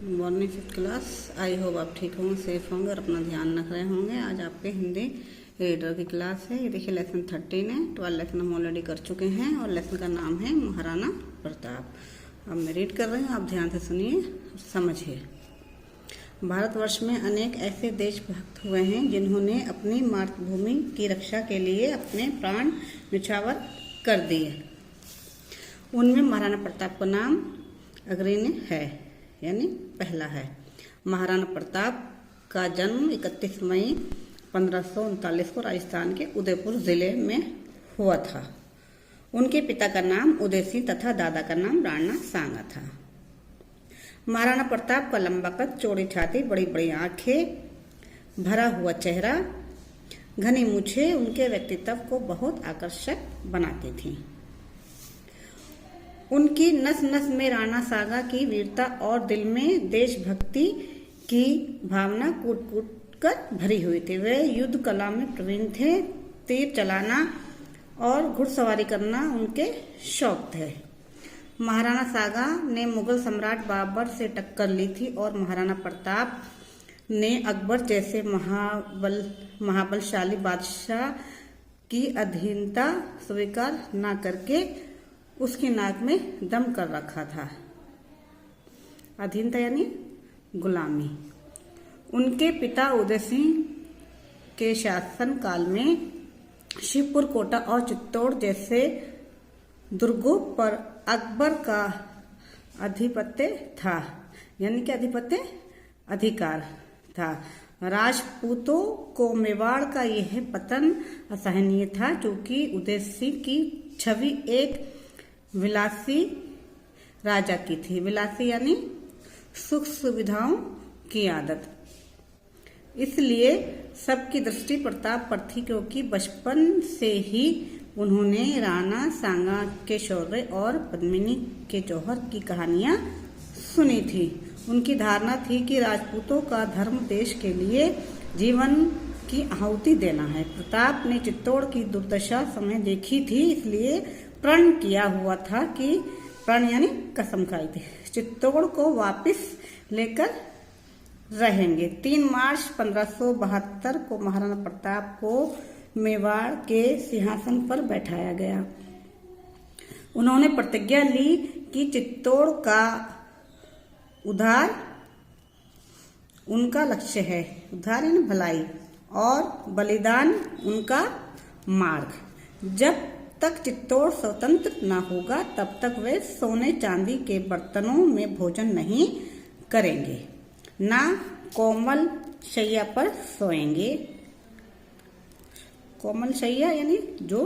Morning fifth class. I hope आप ठीक होंगे, सेफ होंगे और अपना ध्यान रख रहे होंगे। आज आपके हिंदी रीडर की क्लास है। ये देखिए लेसन 13 है। 12 लेसन हम ऑलरेडी कर चुके हैं और लेसन का नाम है महाराणा प्रताप। अब मैं रीड कर रही हूँ, आप ध्यान से सुनिए, समझिए। भारतवर्ष में अनेक ऐसे देशभक्त हुए हैं जिन्होंने अपनी मातृभूमि की रक्षा के लिए अपने प्राण न्यौछावर कर दिए। उनमें महाराणा प्रताप का नाम अग्रणी है, यानी पहला है। महाराणा प्रताप का जन्म 31 मई 1539 को राजस्थान के उदयपुर जिले में हुआ था। उनके पिता का नाम उदय सिंह तथा दादा का नाम राणा सांगा था। महाराणा प्रताप का लंबा कद, चौड़ी छाती, बड़ी बड़ी आंखें, भरा हुआ चेहरा, घनी मूछें उनके व्यक्तित्व को बहुत आकर्षक बनाती थीं। उनकी नस नस में राणा सांगा की वीरता और दिल में देशभक्ति की भावना कूट कूट कर भरी हुई थी। वे युद्ध कला में प्रवीण थे। तीर चलाना और घुड़सवारी करना उनके शौक थे। महाराणा सांगा ने मुगल सम्राट बाबर से टक्कर ली थी और महाराणा प्रताप ने अकबर जैसे महाबलशाली बादशाह की अधीनता स्वीकार न करके उसकी नाक में दम कर रखा था। अधीनता यानी गुलामी। उनके पिता उदय सिंह के शासन काल में शिवपुर, कोटा और चित्तौड़ जैसे दुर्गों पर अकबर का आधिपत्य था, यानी कि आधिपत्य अधिकार था। राजपूतों को मेवाड़ का यह पतन असहनीय था, क्योंकि उदय सिंह की छवि एक विलासी राजा की थी। विलासी यानी सुख सुविधाओं की आदत। इसलिए सबकी दृष्टि प्रताप पर थी, क्योंकि बचपन से ही उन्होंने राणा सांगा के शौर्य और पद्मिनी के जौहर की कहानियां सुनी थी। उनकी धारणा थी कि राजपूतों का धर्म देश के लिए जीवन की आहुति देना है। प्रताप ने चित्तौड़ की दुर्दशा समय देखी थी, इसलिए प्रण किया हुआ था कि प्रण यानी कसम खाई थी, चित्तौड़ को वापस लेकर रहेंगे। 3 मार्च 1572 को महाराणा प्रताप को मेवाड़ के सिंहासन पर बैठाया गया। उन्होंने प्रतिज्ञा ली कि चित्तौड़ का उद्धार उनका लक्ष्य है। उद्धार यानी भलाई, और बलिदान उनका मार्ग। जब तक चित्तौड़ स्वतंत्र न होगा तब तक वे सोने चांदी के बर्तनों में भोजन नहीं करेंगे, ना कोमल शैया पर सोएंगे। कोमल शैया यानी जो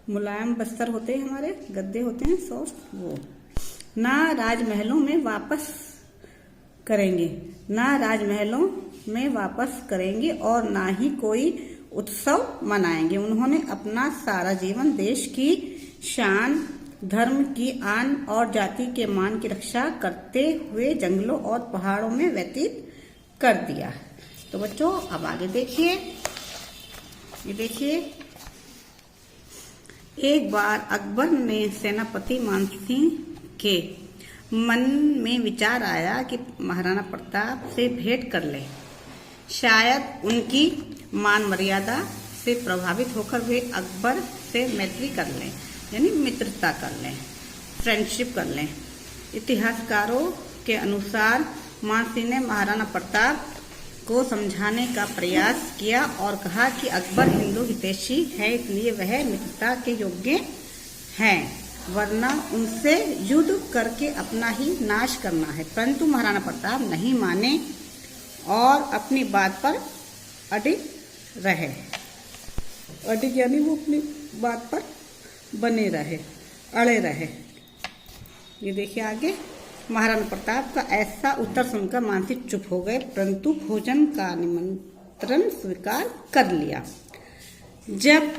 मुलायम बस्तर होते हैं, हमारे गद्दे होते हैं सॉफ्ट, वो। ना राजमहलों में वापस करेंगे और ना ही कोई उत्सव मनाएंगे। उन्होंने अपना सारा जीवन देश की शान, धर्म की आन और जाति के मान की रक्षा करते हुए जंगलों और पहाड़ों में व्यतीत कर दिया। तो बच्चों अब आगे देखिए। ये देखिए, एक बार अकबर ने सेनापति मानसिंह के मन में विचार आया कि महाराणा प्रताप से भेंट कर ले। शायद उनकी मान मर्यादा से प्रभावित होकर वे अकबर से मैत्री कर लें, यानी मित्रता कर लें, फ्रेंडशिप कर लें। इतिहासकारों के अनुसार मानसिंह ने महाराणा प्रताप को समझाने का प्रयास किया और कहा कि अकबर हिंदू हितैषी है, इसलिए वह मित्रता के योग्य हैं, वरना उनसे युद्ध करके अपना ही नाश करना है। परंतु महाराणा प्रताप नहीं माने और अपनी बात पर अडिग रहे। अडिग यानी वो अपनी बात पर बने रहे, अड़े रहे। ये देखिए आगे। महाराणा प्रताप का ऐसा उत्तर सुनकर मानसिंह चुप हो गए, परंतु भोजन का निमंत्रण स्वीकार कर लिया। जब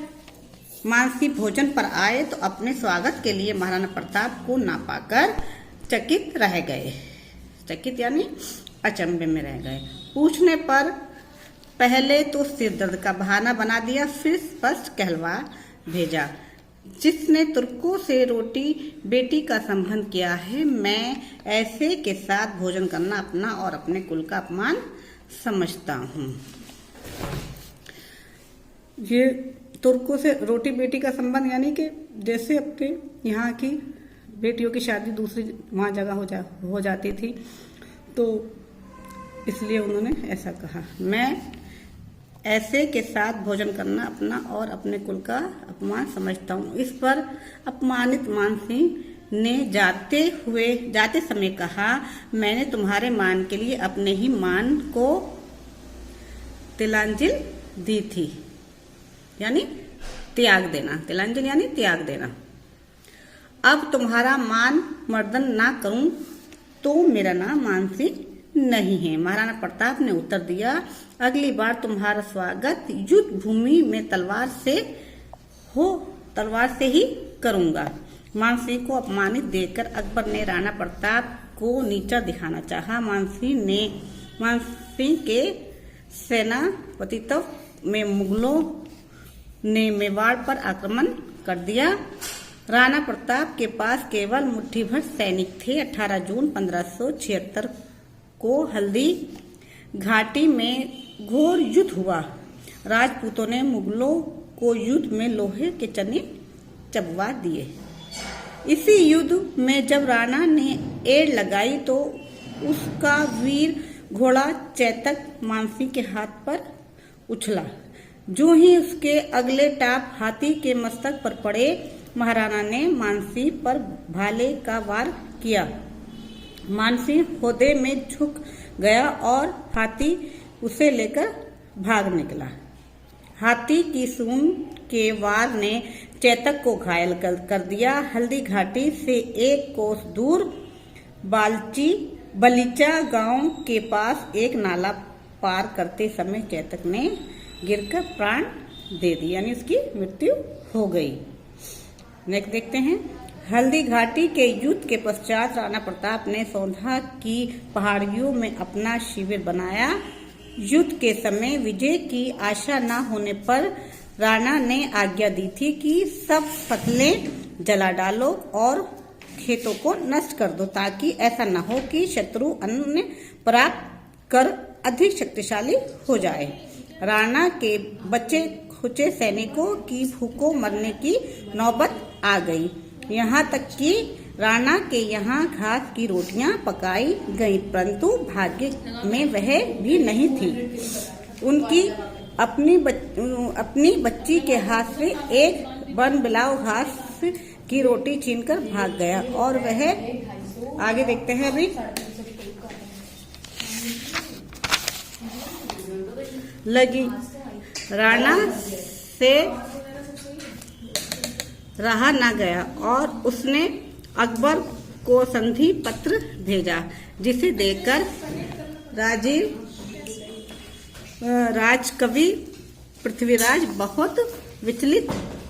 मानसिंह भोजन पर आए तो अपने स्वागत के लिए महाराणा प्रताप को ना पाकर चकित रह गए। चकित यानी अचंभे में रह गए। पूछने पर पहले तो सिर दर्द का बहाना बना दिया, फिर स्पष्ट कहलवा भेजा जिसने तुर्कों से रोटी बेटी का संबंध किया है, मैं ऐसे के साथ भोजन करना अपना और अपने कुल का अपमान समझता हूँ। ये तुर्कों से रोटी बेटी का संबंध यानी कि जैसे अपने यहाँ की बेटियों की शादी दूसरी वहाँ जगह हो जाती थी, तो इसलिए उन्होंने ऐसा कहा, मैं ऐसे के साथ भोजन करना अपना और अपने कुल का अपमान समझता हूँ। इस पर अपमानित मानसिंह ने जाते समय कहा, मैंने तुम्हारे मान के लिए अपने ही मान को तिलांजलि दी थी, यानी त्याग देना। तिलांजलि यानी त्याग देना। अब तुम्हारा मान मर्दन ना करूं तो मेरा नाम मानसिंह नहीं है। महाराणा प्रताप ने उत्तर दिया, अगली बार तुम्हारा स्वागत युद्ध भूमि में तलवार से ही करूंगा। मानसिंह को अपमानित देखकर अकबर ने राणा प्रताप को नीचा दिखाना चाहा। मानसिंह के सेनापतित्व में मुगलों ने मेवाड़ पर आक्रमण कर दिया। राणा प्रताप के पास केवल मुट्ठी भर सैनिक थे। 18 जून 1576 को हल्दी घाटी में घोर युद्ध हुआ। राजपूतों ने मुगलों को युद्ध में लोहे के चने चबवा दिए। इसी युद्ध में जब राणा ने एड़ लगाई तो उसका वीर घोड़ा चैतक मानसिंह के हाथ पर उछला। जो ही उसके अगले टाप हाथी के मस्तक पर पड़े, महाराणा ने मानसिंह पर भाले का वार किया। मानसिंह होदे में झुक गया और हाथी उसे लेकर भाग निकला। हाथी की सूंड के वार ने चैतक को घायल कर दिया। हल्दी घाटी से 1 कोस दूर बलीचा गांव के पास एक नाला पार करते समय चैतक ने गिरकर प्राण दे दिए, यानी उसकी मृत्यु हो गई। नेक्स्ट देखते हैं। हल्दी घाटी के युद्ध के पश्चात राणा प्रताप ने सौंधा की पहाड़ियों में अपना शिविर बनाया। युद्ध के समय विजय की आशा न होने पर राणा ने आज्ञा दी थी कि सब फसलें जला डालो और खेतों को नष्ट कर दो, ताकि ऐसा न हो कि शत्रु अन्न प्राप्त कर अधिक शक्तिशाली हो जाए। राणा के बचे खुचे सैनिकों की भूखों मरने की नौबत आ गई। यहाँ तक कि राणा के यहाँ घास की रोटियां पकाई गई, परंतु भाग्य में वह भी नहीं थी। उनकी अपनी बच्ची के हाथ से एक बनबिलाव घास की रोटी छीनकर भाग गया और वह आगे देखते हैं। अभी लगी राणा से रहा न गया और उसने अकबर को संधि पत्र भेजा, जिसे देखकर राजकवि पृथ्वीराज बहुत विचलित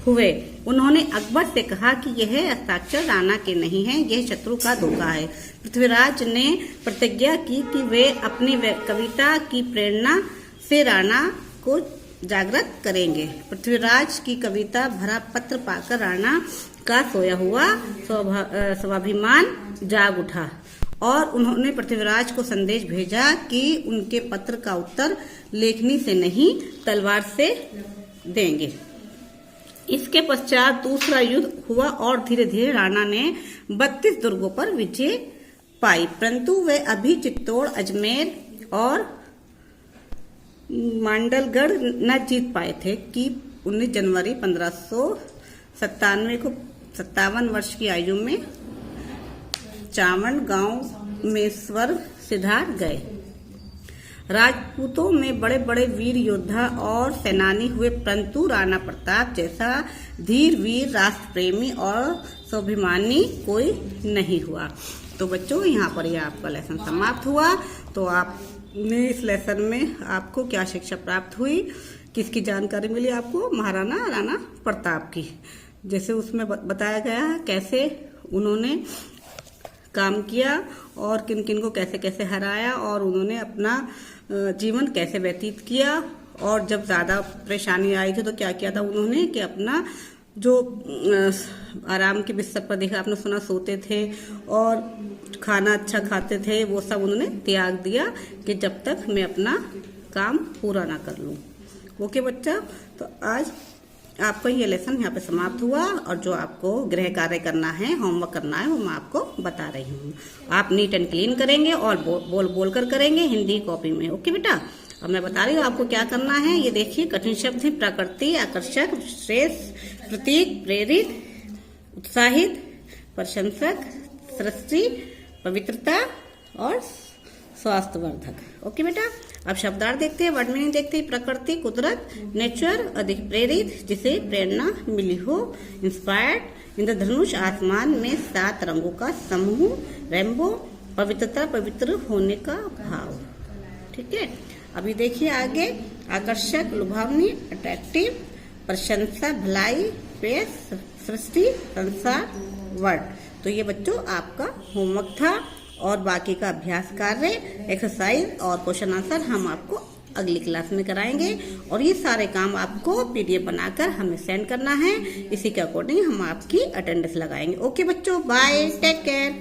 हुए। उन्होंने अकबर से कहा कि यह हस्ताक्षर राणा के नहीं है, यह शत्रु का धोखा है। पृथ्वीराज ने प्रतिज्ञा की कि वे अपनी कविता की प्रेरणा से राणा को जागृत करेंगे। पृथ्वीराज की कविता भरा पत्र पाकर राणा का सोया हुआ स्वाभिमान जाग उठा और उन्होंने पृथ्वीराज को संदेश भेजा कि उनके पत्र का उत्तर लेखनी से नहीं तलवार से देंगे। इसके पश्चात दूसरा युद्ध हुआ और धीरे धीरे राणा ने 32 दुर्गों पर विजय पाई, परंतु वे अभी चित्तौड़, अजमेर और मांडलगढ़ न जीत पाए थे कि 19 जनवरी 1597 को 57 वर्ष की आयु में चावड़ गांव में स्वर्ग सिधार गए। राजपूतों में बड़े बड़े वीर योद्धा और सेनानी हुए, परंतु राणा प्रताप जैसा धीर वीर, राष्ट्र प्रेमी और स्वाभिमानी कोई नहीं हुआ। तो बच्चों, यहाँ पर यह आपका लेसन समाप्त हुआ। तो आपने इस लेसन में आपको क्या शिक्षा प्राप्त हुई, किसकी जानकारी मिली आपको? महाराणा राणा प्रताप की। जैसे उसमें बताया गया है कैसे उन्होंने काम किया और किन किन को कैसे कैसे हराया और उन्होंने अपना जीवन कैसे व्यतीत किया, और जब ज़्यादा परेशानी आई थी तो क्या किया था उन्होंने कि अपना जो आराम के बिस्तर पर देखा आपने सुना सोते थे और खाना अच्छा खाते थे, वो सब उन्होंने त्याग दिया कि जब तक मैं अपना काम पूरा ना कर लूं। ओके बच्चा, तो आज आपका ये लेसन यहाँ पे समाप्त हुआ और जो आपको गृह कार्य करना है, होमवर्क करना है, वो मैं आपको बता रही हूँ। आप नीट एंड क्लीन करेंगे और बोल कर करेंगे हिंदी कॉपी में। ओके बेटा, अब मैं बता रही हूँ आपको क्या करना है। ये देखिए कठिन शब्द है प्रकृति, आकर्षक, श्रेष्ठ, प्रतीक, प्रेरित, उत्साहित, प्रशंसक, सृष्टि, पवित्रता और स्वास्थ्यवर्धक। ओके बेटा, अब शब्दार्थ देखते हैं, वर्ड मीनिंग देखते हैं। प्रकृति, कुदरत, नेचर, अधिक प्रेरित, जिसे प्रेरणा मिली हो, इंस्पायर्ड, इंद्रधनुष, आसमान में 7 रंगों का समूह, रेनबो, पवित्रता, पवित्र होने का भाव। ठीक है, अभी देखिए आगे, आकर्षक, लुभावनी, अट्रैक्टिव, प्रशंसा, भलाई, प्रेस, सृष्टि, संसार, वर्ड। तो ये बच्चों आपका होमवर्क था और बाकी का अभ्यास कार्य, एक्सरसाइज और क्वेश्चन आंसर हम आपको अगली क्लास में कराएंगे। और ये सारे काम आपको PDF बनाकर हमें सेंड करना है। इसी के अकॉर्डिंग हम आपकी अटेंडेंस लगाएंगे। ओके बच्चों, बाय, टेक केयर।